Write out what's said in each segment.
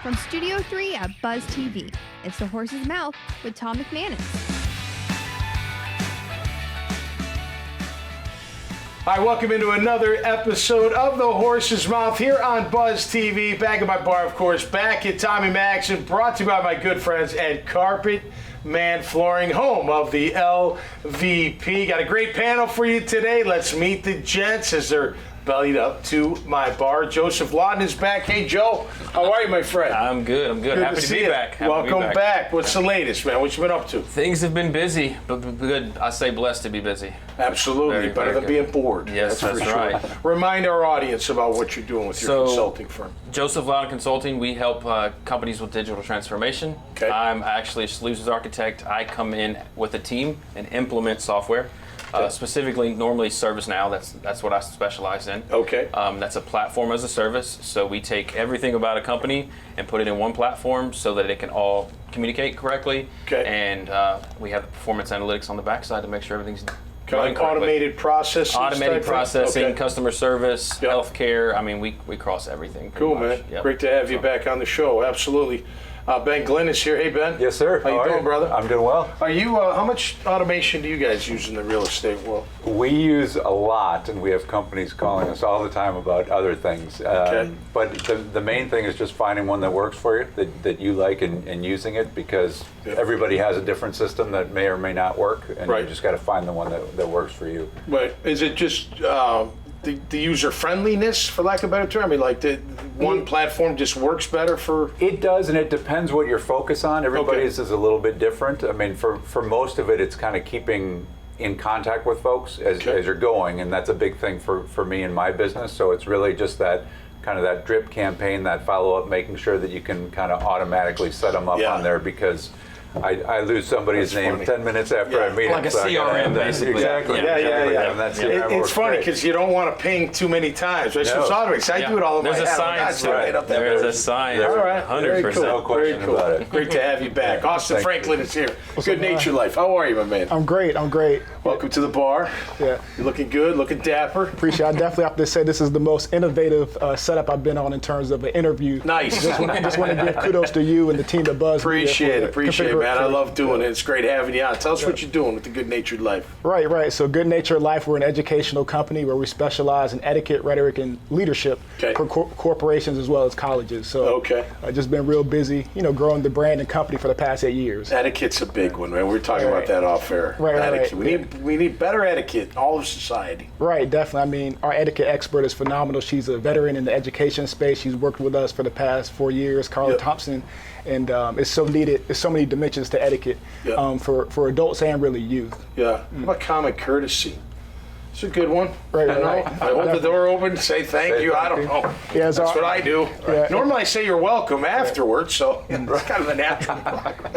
From Studio 3 at Buzz TV, it's The Horse's Mouth with Tom McManus. Hi, welcome into another episode of The Horse's Mouth here on Buzz TV. Back at my bar, of course, back at Tommy Mac's, and brought to you by my good friends at Carpet Man Flooring, home of the LVP. Got a great panel for you today. Let's meet the gents as they're bellied up to my bar. Joseph Laudon is back. Hey, Joe, how are you, my friend? I'm good. Happy to be back. Welcome back. What's the latest, man? What you been up to? Things have been busy, but good. I say blessed to be busy. Absolutely. Better than being bored. Yes, that's right. Remind our audience about what you're doing with your consulting firm. Joseph Laudon Consulting, we help companies with digital transformation. Okay. I'm actually a solutions architect. I come in with a team and implement software. Specifically, normally ServiceNow, that's what I specialize in. Okay. That's a platform as a service. So we take everything about a company and put it in one platform so that it can all communicate correctly. Okay. And we have the performance analytics on the backside to make sure everything's kind of automated processing. Automated processing, okay. Customer service, healthcare. I mean, we cross everything. Cool, man. Yep. Great to have you back on the show. Absolutely. Ben Glynn is here. Hey, Ben. Yes, sir. How you doing, brother? I'm doing well. Are you? How much automation do you guys use in the real estate world? We use a lot, and we have companies calling us all the time about other things. Okay. But the main thing is just finding one that works for you, that you like, and using it, because everybody has a different system that may or may not work, and you just got to find the one that works for you. But is it just the user friendliness, for lack of a better term? I mean, like the one platform just works better for. It does, and it depends what your focus on. Everybody's is a little bit different. I mean, for most of it, it's kind of keeping in contact with folks as you're going, and that's a big thing for me in my business. So it's really just that kind of that drip campaign, that follow-up, making sure that you can kind of automatically set them up on there, because I lose somebody's name 10 minutes after I meet like them. Like a CRM, basically. Exactly. Yeah. And that's it's funny because you don't want to ping too many times. Right? So I do it all in my head. There's a science to it. There's a science. All right. 100%. Very cool. No question about it. Great to have you back. Austin Franklin is here. Good Nature Life. How are you, my man? I'm great. Welcome to the bar. Yeah. You're looking good, looking dapper. Appreciate it. I definitely have to say this is the most innovative setup I've been on in terms of an interview. Nice. Just want to give kudos to you and the team at Buzz. Appreciate it, man. I love doing it. It's great having you on. Tell us what you're doing with the Good Natured Life. Right. So Good Natured Life, we're an educational company where we specialize in etiquette, rhetoric, and leadership for corporations as well as colleges. So I've just been real busy, growing the brand and company for the past 8 years. Etiquette's a big one, man. We were talking about that off air. Right. We need better etiquette in all of society. Right, definitely. I mean, our etiquette expert is phenomenal. She's a veteran in the education space. She's worked with us for the past 4 years, Carla Thompson. And it's so needed. There's so many dimensions to etiquette for adults and really youth. Yeah. How about common courtesy? It's a good one. Right. I hold the door open, say thank you. I don't know. Yeah, that's what I do. Normally I say you're welcome afterwards, so it's kind of a natural.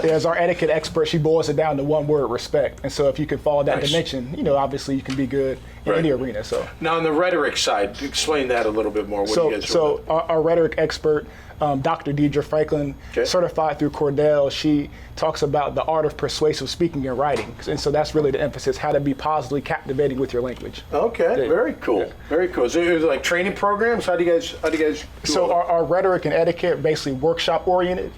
As our etiquette expert, she boils it down to one word: respect. And so if you can follow that dimension, obviously you can be good in any arena. So now on the rhetoric side, explain that a little bit more. What do you guys do? So our rhetoric expert, Dr. Deidre Franklin, certified through Cordell, she talks about the art of persuasive speaking and writing. And so that's really the emphasis, how to be positively captivating with your language. Okay, very cool. Yeah. Very cool. Is it like training programs? How do you guys do So our rhetoric and etiquette basically workshop oriented,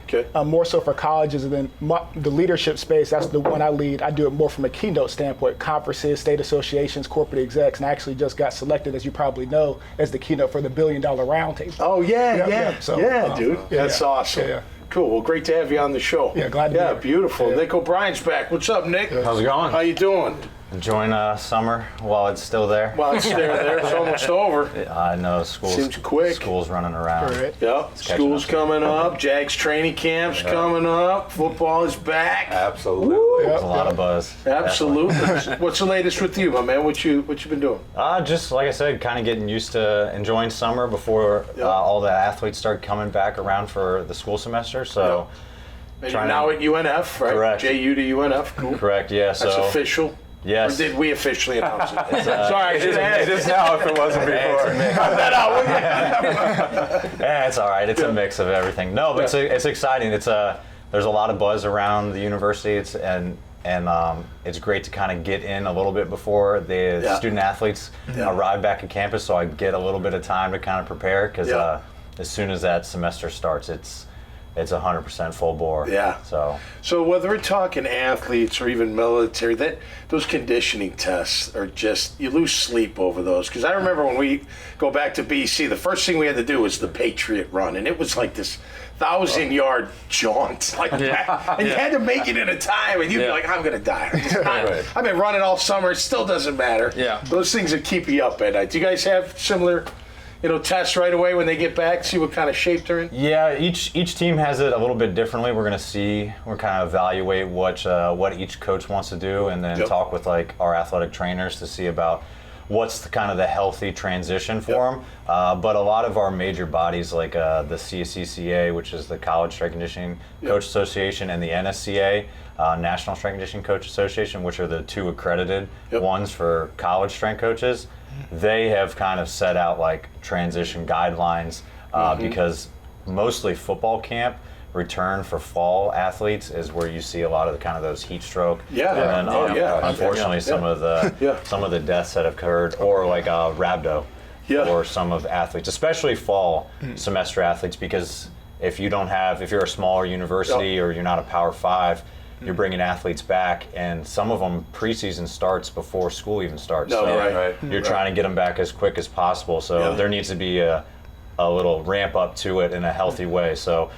more so for colleges, and then the leadership space, that's the one I lead. I do it more from a keynote standpoint, conferences, state associations, corporate execs, and I actually just got selected, as you probably know, as the keynote for the $1 Billion Roundtable. Oh, yeah. So, dude. That's awesome. Yeah. Cool. Well, great to have you on the show. Yeah, glad to be here. Yeah, beautiful. Yeah. Nick O Brien's back. What's up, Nick? How's it going? How you doing? Enjoying summer while it's still there. While it's there. It's almost over. I know. Seems quick. School's running around. Right. Yeah. School's coming up. Jags training camp's coming up. Football is back. Absolutely. There's a lot of buzz. Absolutely. What's the latest with you, my man? What you been doing? Just like I said, kind of getting used to enjoying summer before all the athletes start coming back around for the school semester. So. And you're now at UNF, right? Correct. JU to UNF. Cool. Correct. Yeah. That's official. Yes. Or did we officially announce it? Sorry, it is now if it wasn't before. Cut that out, will you? Yeah, it's all right. It's a mix of everything. No, but it's exciting. There's a lot of buzz around the university. And it's great to kind of get in a little bit before the student athletes arrive back at campus, so I get a little bit of time to kind of prepare, because as soon as that semester starts, it's 100% full bore. Yeah. So whether we're talking athletes or even military, those conditioning tests are just, you lose sleep over those. Because I remember when we go back to BC, the first thing we had to do was the Patriot run, and it was like this 1,000-yard jaunt like that, and you had to make it in a time, and you'd be like, I'm gonna die. I've been running all summer, it still doesn't matter. Yeah. Those things that keep you up at night. Do you guys have similar, tests right away when they get back, see what kind of shape they're in? Yeah, each team has it a little bit differently. We're kind of evaluate what each coach wants to do, and then talk with like our athletic trainers to see about what's the healthy transition for them. But a lot of our major bodies, like the CSCCA, which is the College Strength Conditioning Coach Association, and the NSCA, National Strength Conditioning Coach Association, which are the two accredited ones for college strength coaches, they have kind of set out like transition guidelines because mostly football camp return for fall athletes is where you see a lot of those heat stroke. And then unfortunately some of the deaths that have occurred, or like rhabdo for some of the athletes, especially fall semester athletes, because if you're a smaller university or you're not a Power 5, you're bringing athletes back, and some of them preseason starts before school even starts. You're trying to get them back as quick as possible. So there needs to be a little ramp up to it in a healthy way. So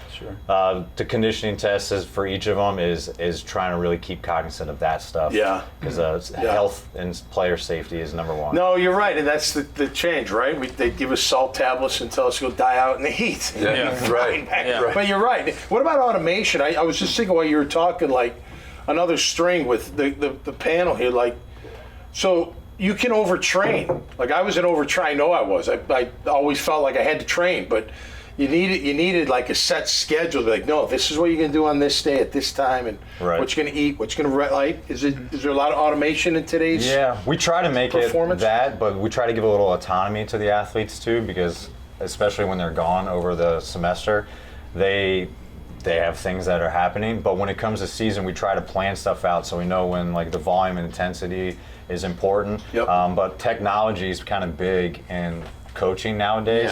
the conditioning test is for each of them is trying to really keep cognizant of that stuff. Because health and player safety is number one. No, you're right, and that's the change, right? They give us salt tablets and tell us to go die out in the heat. But you're right. What about automation? I was just thinking while you were talking, like another string with the panel here, like, so you can overtrain. Like I was an overtrain. I know I was. I always felt like I had to train, but you needed like a set schedule. Like, no, this is what you're gonna do on this day at this time, and what you're gonna eat, what you're gonna like. Is there a lot of automation in today's? Yeah, we try to make it that, but we try to give a little autonomy to the athletes too, because especially when they're gone over the semester, they have things that are happening. But when it comes to season, we try to plan stuff out so we know when like the volume and intensity is important. But technology is kind of big in coaching nowadays.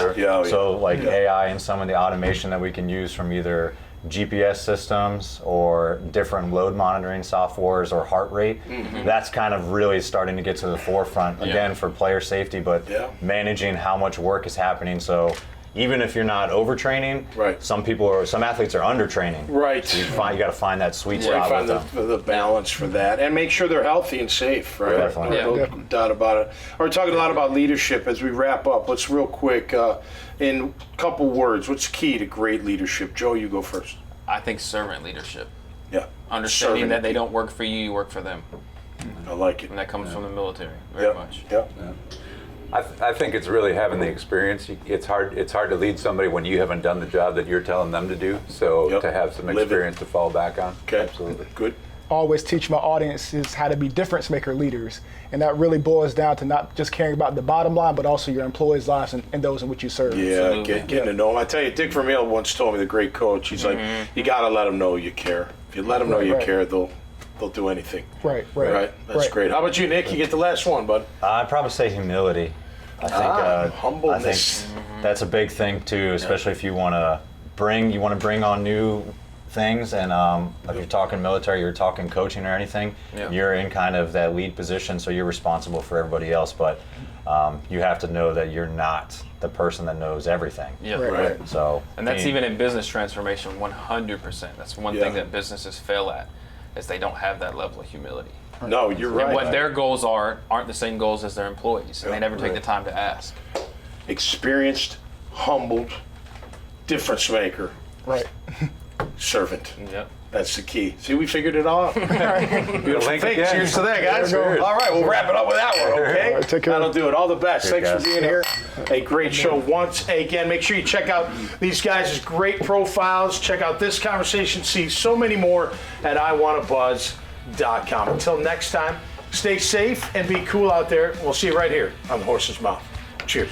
So like AI and some of the automation that we can use from either GPS systems or different load monitoring softwares or heart rate, that's kind of really starting to get to the forefront again for player safety, but managing how much work is happening. So even if you're not overtraining, some athletes are undertraining. So you got to find that sweet spot. Find the balance for that, and make sure they're healthy and safe. Right. Definitely. No doubt about it. We're talking a lot about leadership as we wrap up. Let's real quick, in a couple words, what's key to great leadership? Joe, you go first. I think servant leadership. Understanding Understanding that they don't work for you, you work for them. I like it. And that comes from the military, very much. I think it's really having the experience. It's hard to lead somebody when you haven't done the job that you're telling them to do. So to have some experience to fall back on. Absolutely. Good. Always teach my audiences how to be difference maker leaders. And that really boils down to not just caring about the bottom line, but also your employees' lives and those in which you serve. Getting to know them. I tell you, Dick Vermeil once told me, the great coach, he's like, you got to let them know you care. If you let them know you care, they'll do anything. Right. That's great. How about you, Nick? You get the last one, bud. I'd probably say humility. I think humbleness. I think that's a big thing too, especially if you want to bring on new things, and if you're talking military, you're talking coaching or anything, you're in kind of that lead position, so you're responsible for everybody else, but you have to know that you're not the person that knows everything. So, and that's even in business transformation, 100%. That's one thing that businesses fail at, is they don't have that level of humility. No, you're right. And what their goals aren't the same goals as their employees, and they never take the time to ask. Experienced, humbled, difference maker. Servant. That's the key. See, we figured it all out. Beautiful thing. Cheers to that, guys. All right, we'll wrap it up with that one, okay? Take care. That'll do it. All the best. Thanks for being here. A great show once again. Make sure you check out these guys' great profiles. Check out this conversation. See so many more at iwantabuzz.com. Until next time, stay safe and be cool out there. We'll see you right here on The Horse's Mouth. Cheers.